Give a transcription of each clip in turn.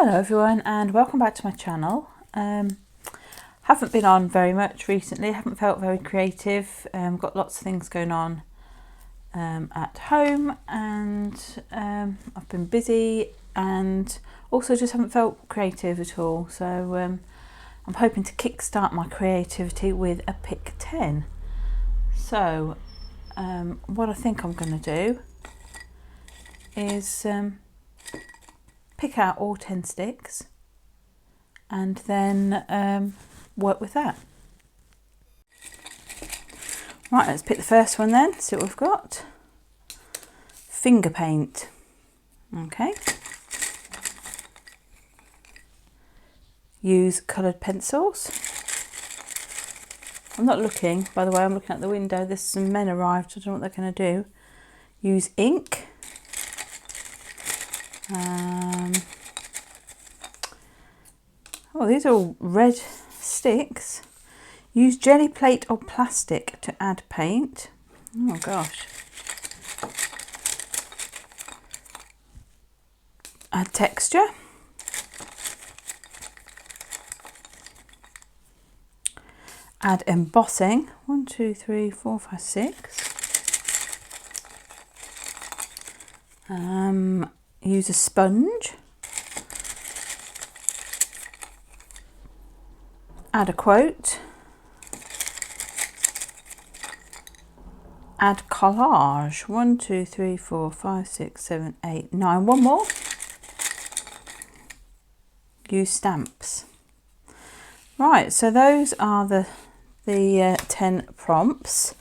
Hello everyone and welcome back to my channel. Haven't been on very much recently, haven't felt very creative, got lots of things going on at home, and I've been busy and also just haven't felt creative at all. So I'm hoping to kickstart my creativity with a pick 10. So what I think I'm going to do is pick out all 10 sticks and then work with that. Right, let's pick the first one then, see what we've got. Finger paint. Okay. Use coloured pencils. I'm not looking, by the way, I'm looking out the window. There's some men arrived, I don't know what they're going to do. Use ink. Oh, these are all red sticks. Use jelly plate or plastic to add paint. Oh gosh. Add texture. Add embossing. 1, 2, 3, 4, 5, 6. Use a sponge. Add a quote. Add collage. 1, 2, 3, 4, 5, 6, 7, 8, 9. One more. Use stamps. Right, so those are the 10 prompts.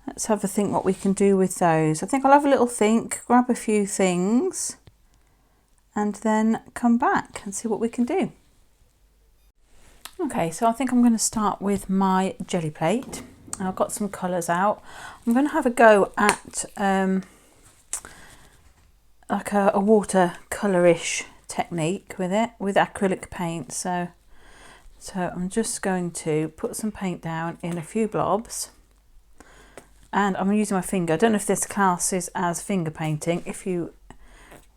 Let's have a think what we can do with those. I think I'll have a little think, grab a few things, and then come back and see what we can do. Okay, so I think I'm going to start with my jelly plate. I've got some colours out. I'm going to have a go at like a watercolour-ish technique with it, with acrylic paint. So I'm just going to put some paint down in a few blobs. And I'm using my finger. I don't know if this classes as finger painting. If you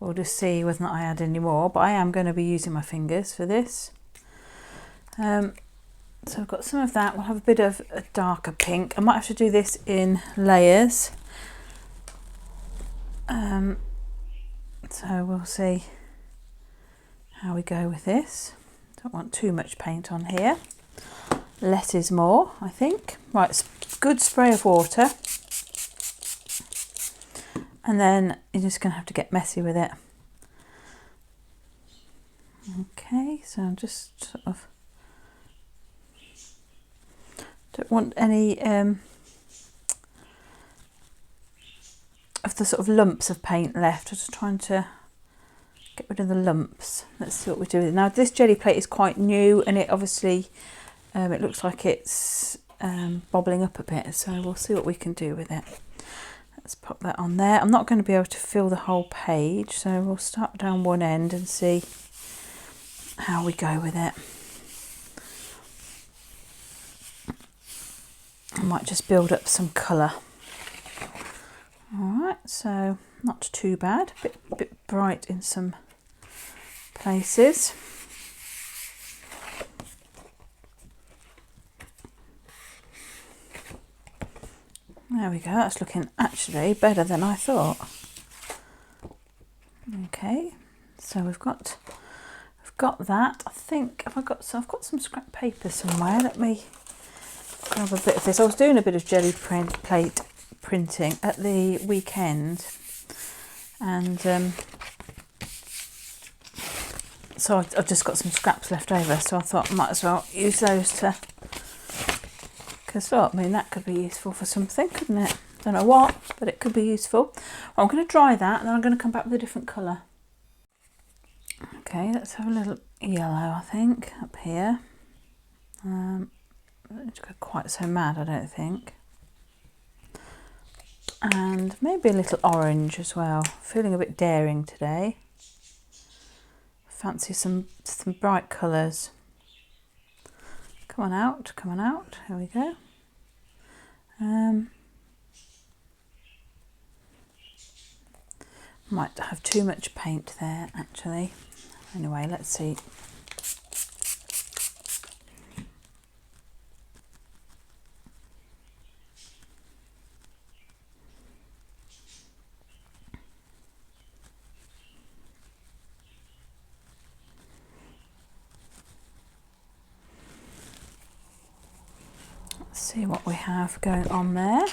will just see whether or not I add any more, but I am going to be using my fingers for this. So I've got some of that. We'll have a bit of a darker pink. I might have to do this in layers. So we'll see how we go with this. Don't want too much paint on here. Less is more, I think. Right, good spray of water. And then you're just going to have to get messy with it. Okay, so I'm just sort of... Don't want any of the sort of lumps of paint left. I'm just trying to get rid of the lumps. Let's see what we do with it. Now this jelly plate is quite new, and it obviously it looks like it's bobbling up a bit, so we'll see what we can do with it. Let's pop that on there. I'm not going to be able to fill the whole page, so we'll start down one end and see how we go with it. I might just build up some colour. Alright, so not too bad, a bit bright in some places. There we go, that's looking actually better than I thought. Okay, so I've got that. I think I've got some scrap paper somewhere. Let me grab a bit of this. I was doing a bit of jelly plate printing at the weekend, and so I've just got some scraps left over, so I thought I might as well use those to, because I mean that could be useful for something, couldn't it? Don't know what, but it could be useful. Well, I'm going to dry that and then I'm going to come back with a different colour. Okay, let's have a little yellow, I think, up here. I don't go quite so mad, I don't think. And maybe a little orange as well. Feeling a bit daring today. Fancy some bright colours. Come on out, come on out. Here we go. Might have too much paint there, actually. Anyway, let's see. Let's see what we have going on there.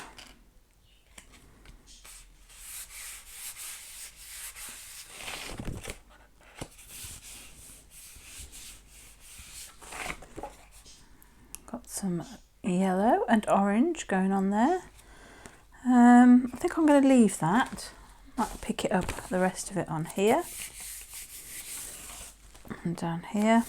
Got some yellow and orange going on there. I think I'm going to leave that. Might pick it up, the rest of it on here and down here.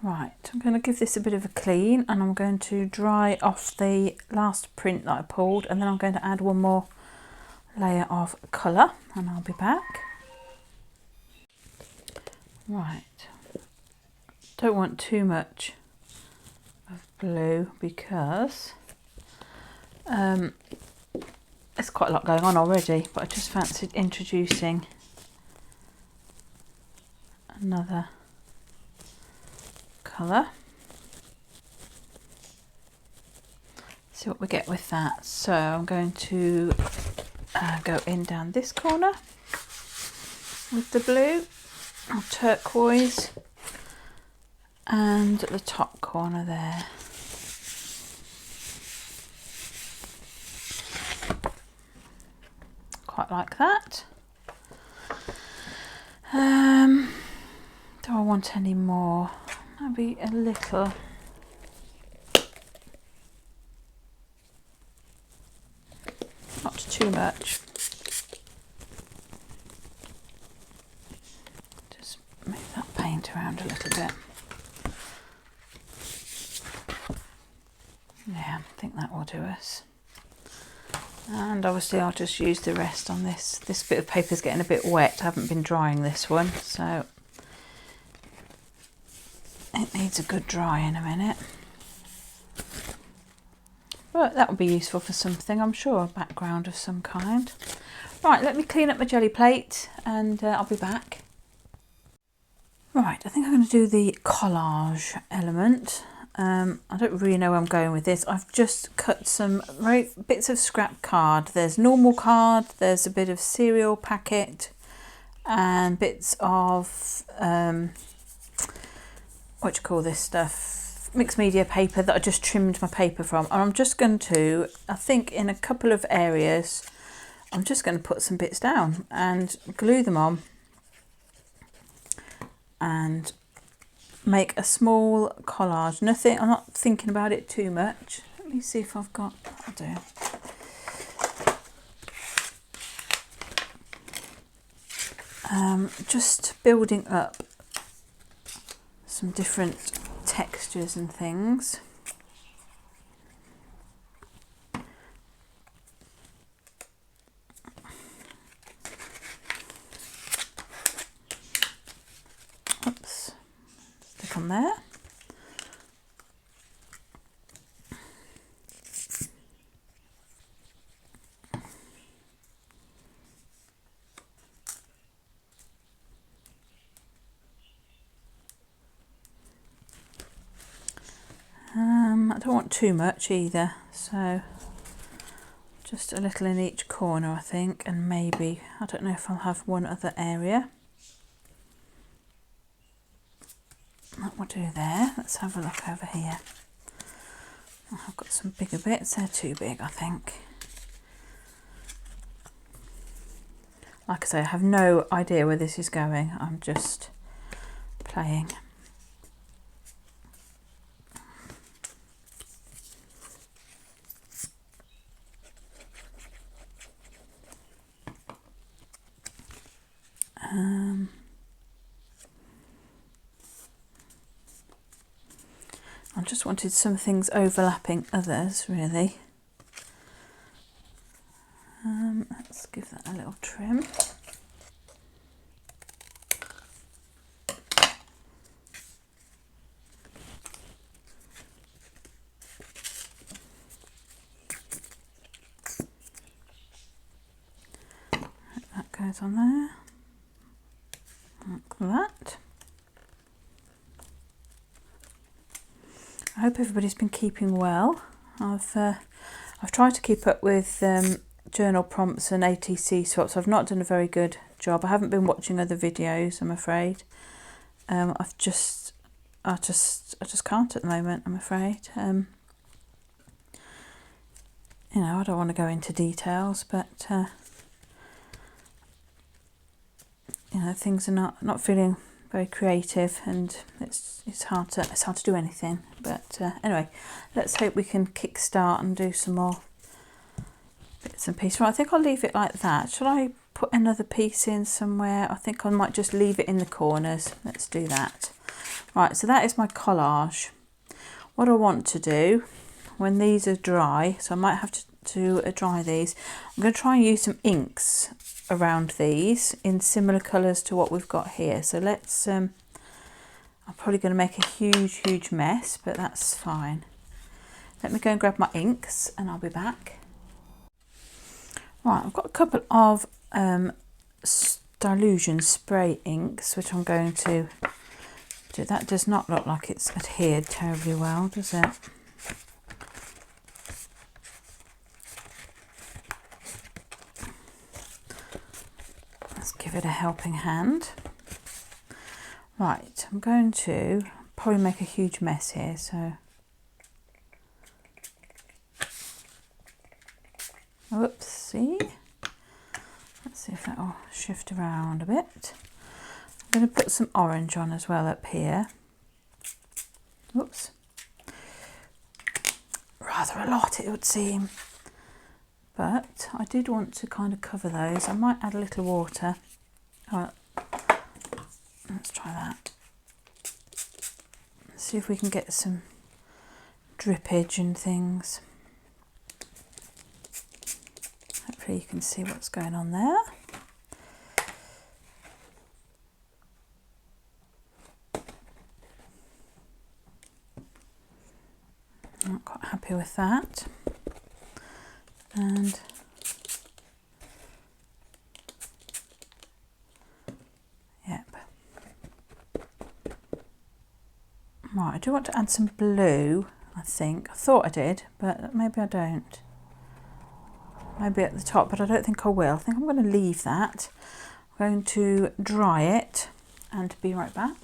Right, I'm going to give this a bit of a clean, and I'm going to dry off the last print that I pulled, and then I'm going to add one more layer of colour, and I'll be back. Right, don't want too much of blue because there's quite a lot going on already, but I just fancied introducing another colour. See what we get with that. So I'm going to go in down this corner with the blue or turquoise, and at the top corner there. Quite like that. Do I want any more? Maybe a little. Not too much. Just move that paint around a little bit. Yeah, I think that will do us. And obviously I'll just use the rest on this. This bit of paper is getting a bit wet. I haven't been drying this one, so it needs a good dry in a minute. But that will be useful for something, I'm sure, a background of some kind. Right, let me clean up my jelly plate and I'll be back. Right, I think I'm going to do the collage element. I don't really know where I'm going with this. I've just cut some bits of scrap card. There's normal card, there's a bit of cereal packet and bits of, what do you call this stuff? Mixed media paper that I just trimmed my paper from. And I'm just going to, I think in a couple of areas, I'm just going to put some bits down and glue them on and make a small collage. Nothing, I'm not thinking about it too much. Let me see if I've got, I'll do. Just building up some different textures and things. Oops, stick on there. I don't want too much either, so just a little in each corner I think, and maybe, I don't know if I'll have one other area. That will do there. Let's have a look over here. Oh, I've got some bigger bits, they're too big I think. Like I say, I have no idea where this is going, I'm just playing. I just wanted some things overlapping others, really. Let's give that a little trim. goes on there, like that. I hope everybody's been keeping well. I've tried to keep up with journal prompts and ATC swaps. I've not done a very good job. I haven't been watching other videos, I'm afraid. I just can't at the moment, I'm afraid. You know, I don't want to go into details, but you know, things are not feeling very creative, and it's hard to do anything. But anyway, let's hope we can kickstart and do some more bits and pieces. Right, I think I'll leave it like that. Shall I put another piece in somewhere? I think I might just leave it in the corners. Let's do that. Right, so that is my collage. What I want to do when these are dry, so I might have to dry these, I'm going to try and use some inks around these in similar colours to what we've got here. So let's I'm probably going to make a huge mess, but that's fine. Let me go and grab my inks and I'll be back. Right, I've got a couple of Dilution spray inks which I'm going to do. That does not look like it's adhered terribly well, does it? Let's give it a helping hand. Right, I'm going to probably make a huge mess here, so whoopsie. Let's see if that will shift around a bit. I'm going to put some orange on as well up here. Whoops. Rather a lot, it would seem. But I did want to kind of cover those. I might add a little water. Oh, let's try that. See if we can get some drippage and things. Hopefully you can see what's going on there. I'm not quite happy with that. And yep. Right, I do want to add some blue, I think. I thought I did, but maybe I don't. Maybe at the top, but I don't think I will. I think I'm going to leave that. I'm going to dry it and be right back.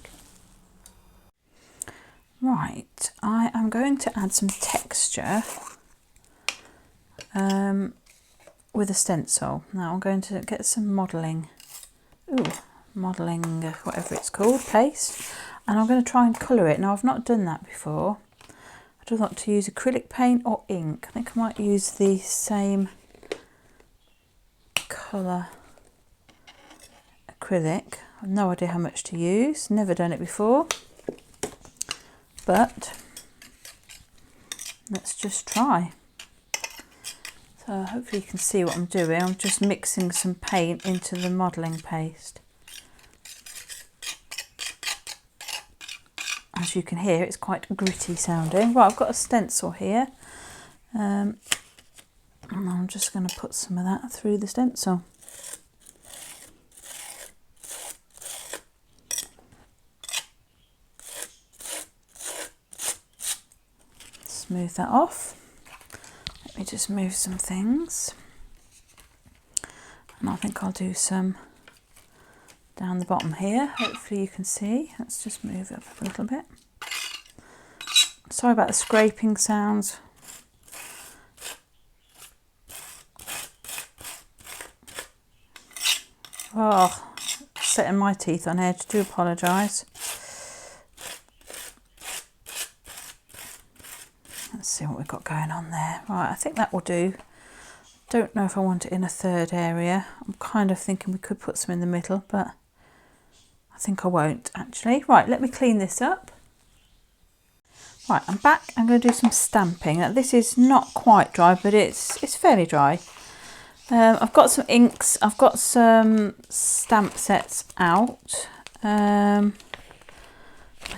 Right, I am going to add some texture with a stencil. Now I'm going to get some modelling, whatever it's called, paste, and I'm going to try and colour it. Now I've not done that before. I don't want to use acrylic paint or ink. I think I might use the same colour acrylic. I've no idea how much to use, never done it before, but let's just try. So hopefully you can see what I'm doing. I'm just mixing some paint into the modelling paste. As you can hear, it's quite gritty sounding. Right, I've got a stencil here. And I'm just going to put some of that through the stencil. Smooth that off. Let me just move some things. And I think I'll do some down the bottom here. Hopefully you can see. Let's just move it up a little bit. Sorry about the scraping sounds. Oh, setting my teeth on edge. Do apologise. Let's see what we've got going on there. Right, I think that will do. Don't know if I want it in a third area. I'm kind of thinking we could put some in the middle, but I think I won't actually. Right, let me clean this up. Right, I'm back. I'm going to do some stamping. Now, this is not quite dry, but it's fairly dry. I've got some inks. I've got some stamp sets out. I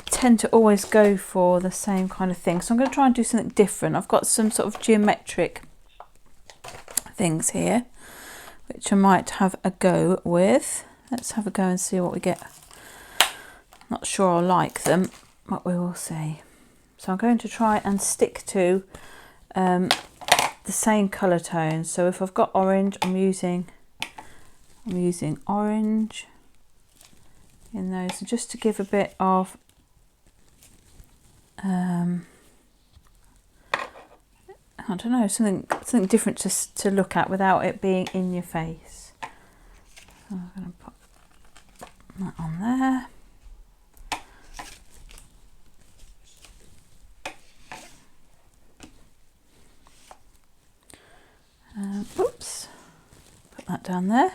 tend to always go for the same kind of thing, so I'm going to try and do something different. I've got some sort of geometric things here, which I might have a go with. Let's have a go and see what we get. Not sure I'll like them, but we will see. So I'm going to try and stick to the same colour tones. So if I've got orange, I'm using orange in those, just to give a bit of I don't know, something different to look at without it being in your face. So I'm going to put that on there. Oops, put that down there.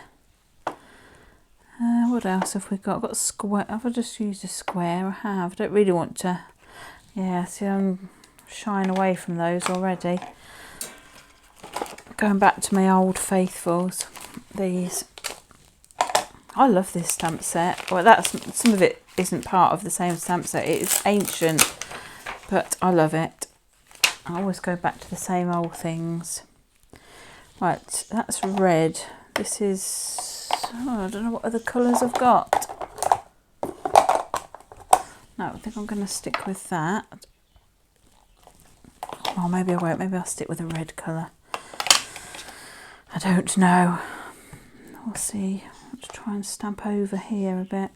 What else have we got? I've got a square. Have I just used a square? I have. I don't really want to. Yeah, see, I'm shying away from those already. Going back to my old faithfuls. These. I love this stamp set. Well, some of it isn't part of the same stamp set. It is ancient, but I love it. I always go back to the same old things. Right, that's red. This is, I don't know what other colours I've got. No, I think I'm going to stick with that. Or maybe I won't. Maybe I'll stick with a red colour. I don't know. We'll see. I'll just try and stamp over here a bit.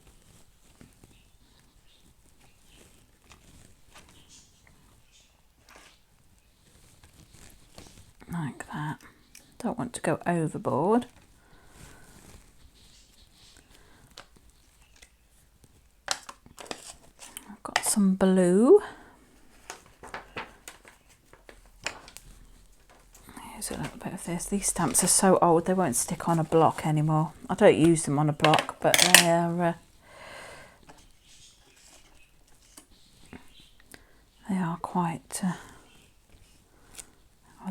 Like that. Don't want to go overboard. I've got some blue. Here's a little bit of this. These stamps are so old they won't stick on a block anymore. I don't use them on a block, but they are quite oh,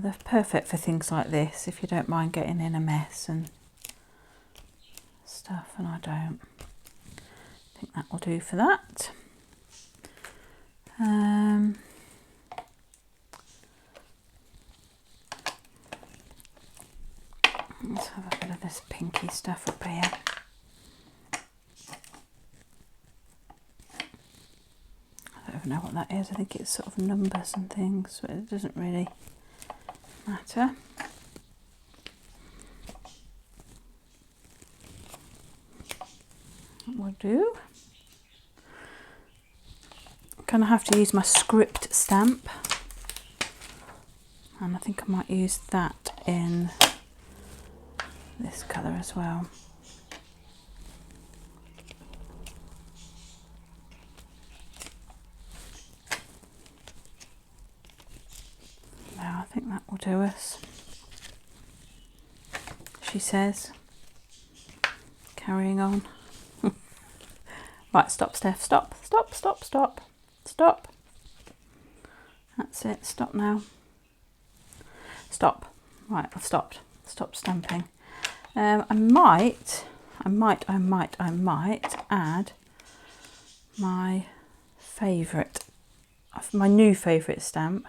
they're perfect for things like this, if you don't mind getting in a mess and stuff, and I don't. I think that will do for that. Let's have a bit of this pinky stuff up here. I don't even know what that is. I think it's sort of numbers and things, but it doesn't really matter. That will do. I'm going to have to use my script stamp, and I think I might use that in this colour as well. Now I think that will do us, she says, carrying on. Right, stop Steph, stop, stop, stop, stop, stop. That's it, stop now. Stop. Right, I've stopped. Stop stamping. I might add my favourite, my new favourite stamp,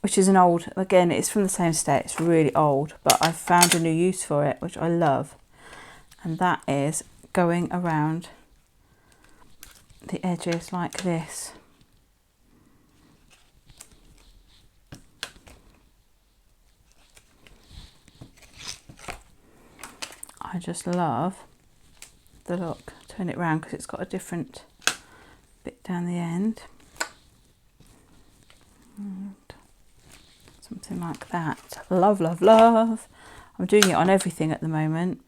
which is an old, again, it's from the same set, it's really old, but I've found a new use for it, which I love, and that is going around the edges like this. I just love the look. Turn it round because it's got a different bit down the end. And something like that. Love, love, love. I'm doing it on everything at the moment.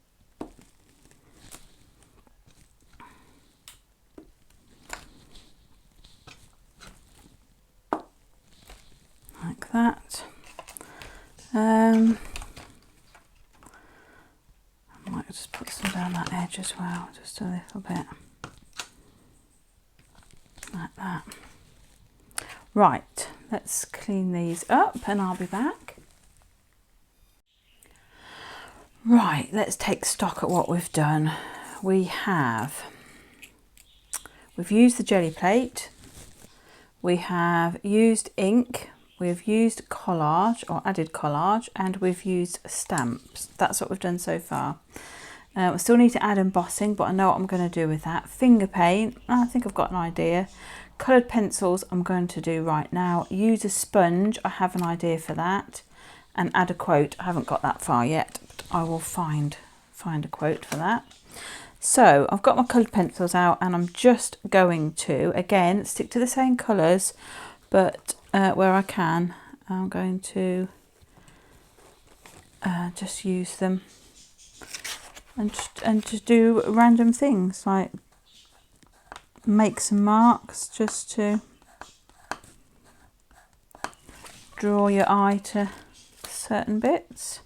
Like that. I might just put some down that edge as well, just a little bit. Like that. Right, let's clean these up and I'll be back. Right, let's take stock at what we've done. We've used the jelly plate. We have used ink we've used collage or added collage, and we've used stamps. That's what we've done so far. We still need to add embossing, but I know what I'm going to do with that. Finger paint, I think I've got an idea. Coloured pencils I'm going to do right now. Use a sponge, I have an idea for that. And add a quote, I haven't got that far yet, but I will find a quote for that. So I've got my coloured pencils out, and I'm just going to, again, stick to the same colours, but where I can, I'm going to just use them and just do random things, like make some marks just to draw your eye to certain bits.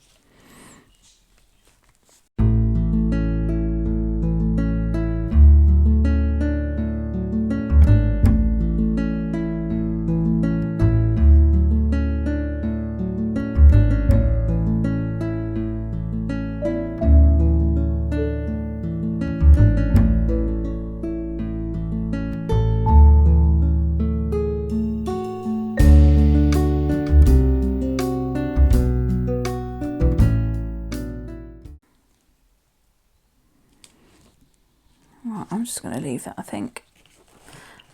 Right, I'm just going to leave that, I think.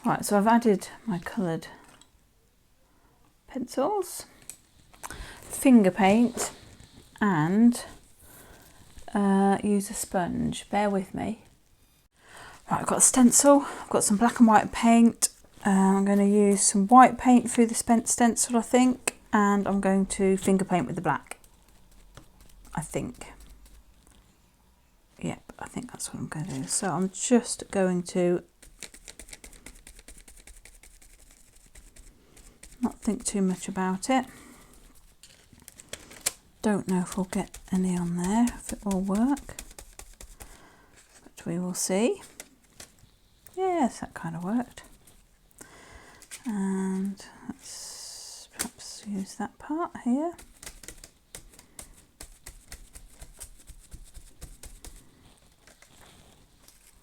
Right, so I've added my coloured pencils, finger paint, and use a sponge. Bear with me. Right, I've got a stencil, I've got some black and white paint. I'm going to use some white paint through the stencil, I think, and I'm going to finger paint with the black, I think. Yep, I think that's what I'm going to do. So I'm just going to not think too much about it. Don't know if we'll get any on there, if it will work, but we will see. Yes, that kind of worked. And let's perhaps use that part here.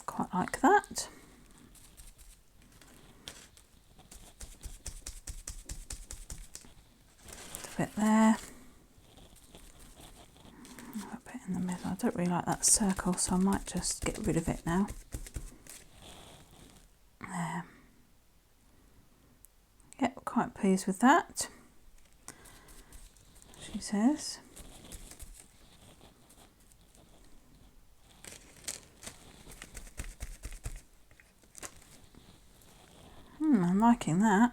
Quite like that. A bit there. A bit in the middle. I don't really like that circle, so I might just get rid of it now. There. Yep, quite pleased with that, she says. I'm liking that.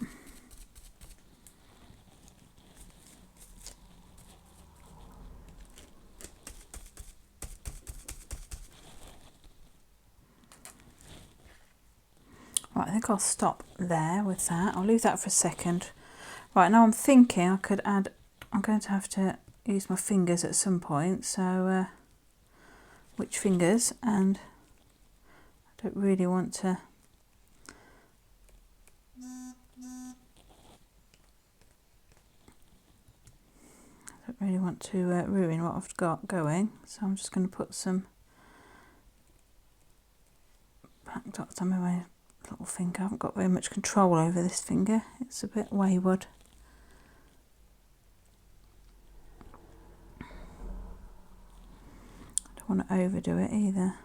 Right, I think I'll stop there with that. I'll leave that for a second. Right, now I'm thinking I could add, I'm going to have to use my fingers at some point, so which fingers? And I don't really want to ruin what I've got going, so I'm just going to put some black dots on my little finger. I haven't got very much control over this finger, it's a bit wayward. I don't want to overdo it either.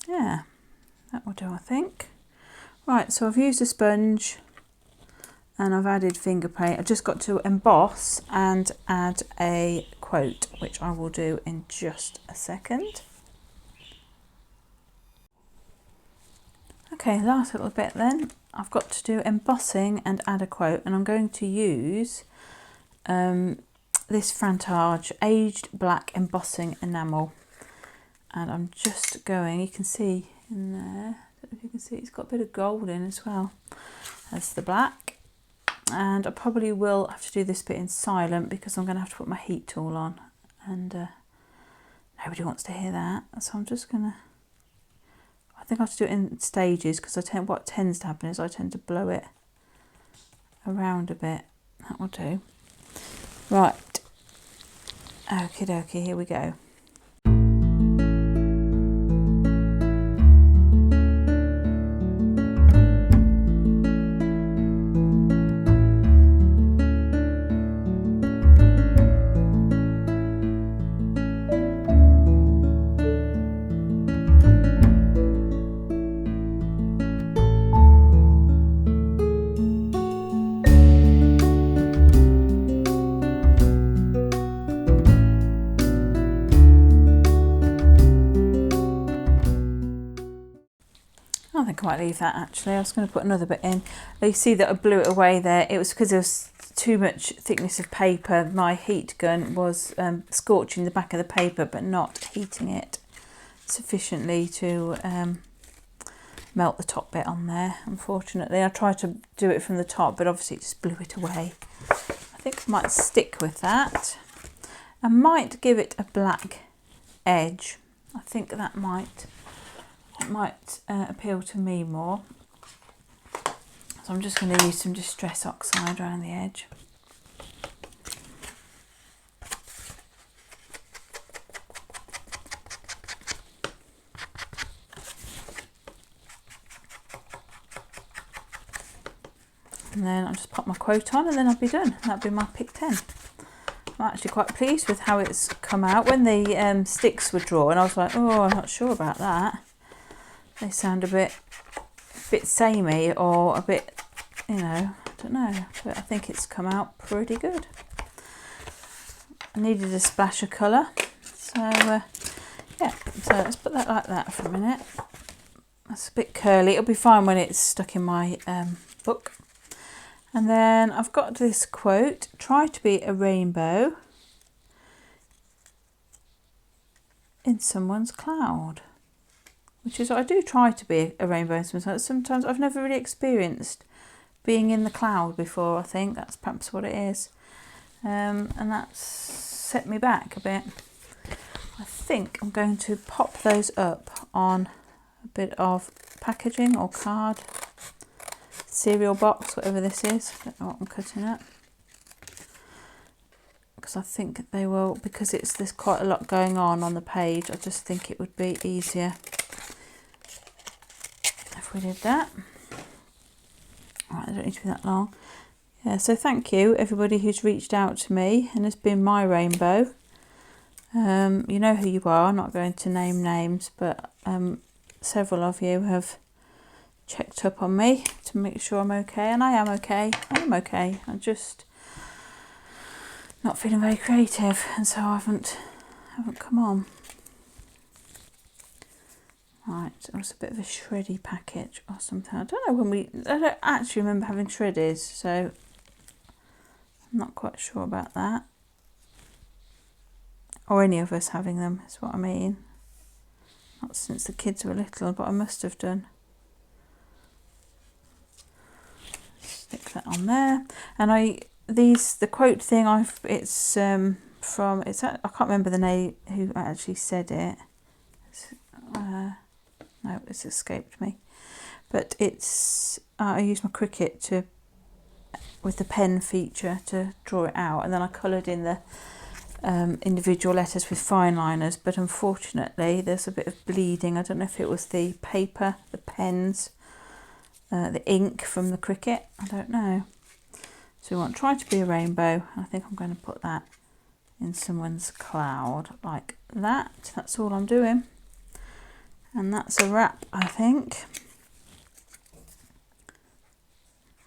Yeah, that will do, I think. Right, so I've used a sponge and I've added finger paint. I've just got to emboss and add a quote, which I will do in just a second. Okay, last little bit then. I've got to do embossing and add a quote, and I'm going to use this Frantage Aged Black Embossing Enamel. And I'm just going, you can see in there, I don't know if you can see, it's got a bit of gold in as well as the black. And I probably will have to do this bit in silent because I'm going to have to put my heat tool on, and nobody wants to hear that. So I'm just going to, I think I have to do it in stages because what tends to happen is I tend to blow it around a bit. That will do. Right. Okie dokie, here we go. I think I might leave that actually. I was going to put another bit in. You see that I blew it away there. It was because there was too much thickness of paper. My heat gun was scorching the back of the paper but not heating it sufficiently to melt the top bit on there, unfortunately. I tried to do it from the top, but obviously it just blew it away. I think I might stick with that. I might give it a black edge. I think that might appeal to me more. So I'm just going to use some Distress Oxide around the edge. And then I'll just pop my quote on and then I'll be done. That'll be my pick 10. I'm actually quite pleased with how it's come out. When the sticks were drawn, I was like, oh, I'm not sure about that. They sound a bit samey or a bit, you know, I don't know. But I think it's come out pretty good. I needed a splash of colour. So, yeah, so let's put that like that for a minute. That's a bit curly. It'll be fine when it's stuck in my book. And then I've got this quote, try to be a rainbow in someone's cloud. Which is what I do, try to be a rainbow in someone's cloud. Sometimes I've never really experienced being in the cloud before, I think. That's perhaps what it is. And that's set me back a bit. I think I'm going to pop those up on a bit of packaging or card. Cereal box, whatever this is. I don't know what I'm cutting up. Because I think they will, because there's quite a lot going on the page, I just think it would be easier if we did that. Right, they don't need to be that long. Yeah, so thank you everybody who's reached out to me and has been my rainbow. You know who you are, I'm not going to name names, but several of you have checked up on me to make sure I'm okay, and I am okay. I am okay. I'm just not feeling very creative, and so I haven't come on. Right, it was a bit of a shreddy package or something. I don't know I don't actually remember having shreddies, so I'm not quite sure about that. Or any of us having them, is what I mean. Not since the kids were little, but I must have done. Stick that on there. And the quote thing, I can't remember the name who actually said it. No, it's escaped me. But I used my Cricut with the pen feature to draw it out, and then I coloured in the individual letters with fine liners, but unfortunately there's a bit of bleeding. I don't know if it was the paper, the pens, the ink from the Cricut, I don't know. So we want try to be a rainbow. I think I'm going to put that in someone's cloud like that. That's all I'm doing, and that's a wrap, I think.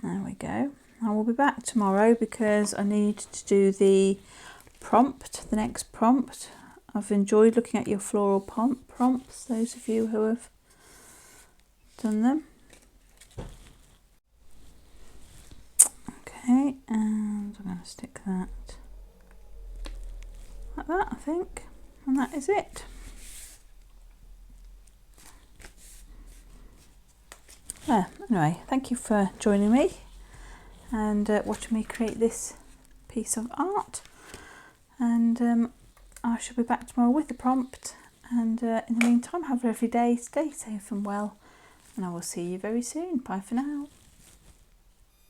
There we go. I will be back tomorrow because I need to do the next prompt. I've enjoyed looking at your floral prompts, those of you who have done them. Okay, and I'm going to stick that like that, I think, and that is it. Anyway, thank you for joining me and watching me create this piece of art. And I shall be back tomorrow with the prompt. And in the meantime, have a lovely day, stay safe and well, and I will see you very soon. Bye for now.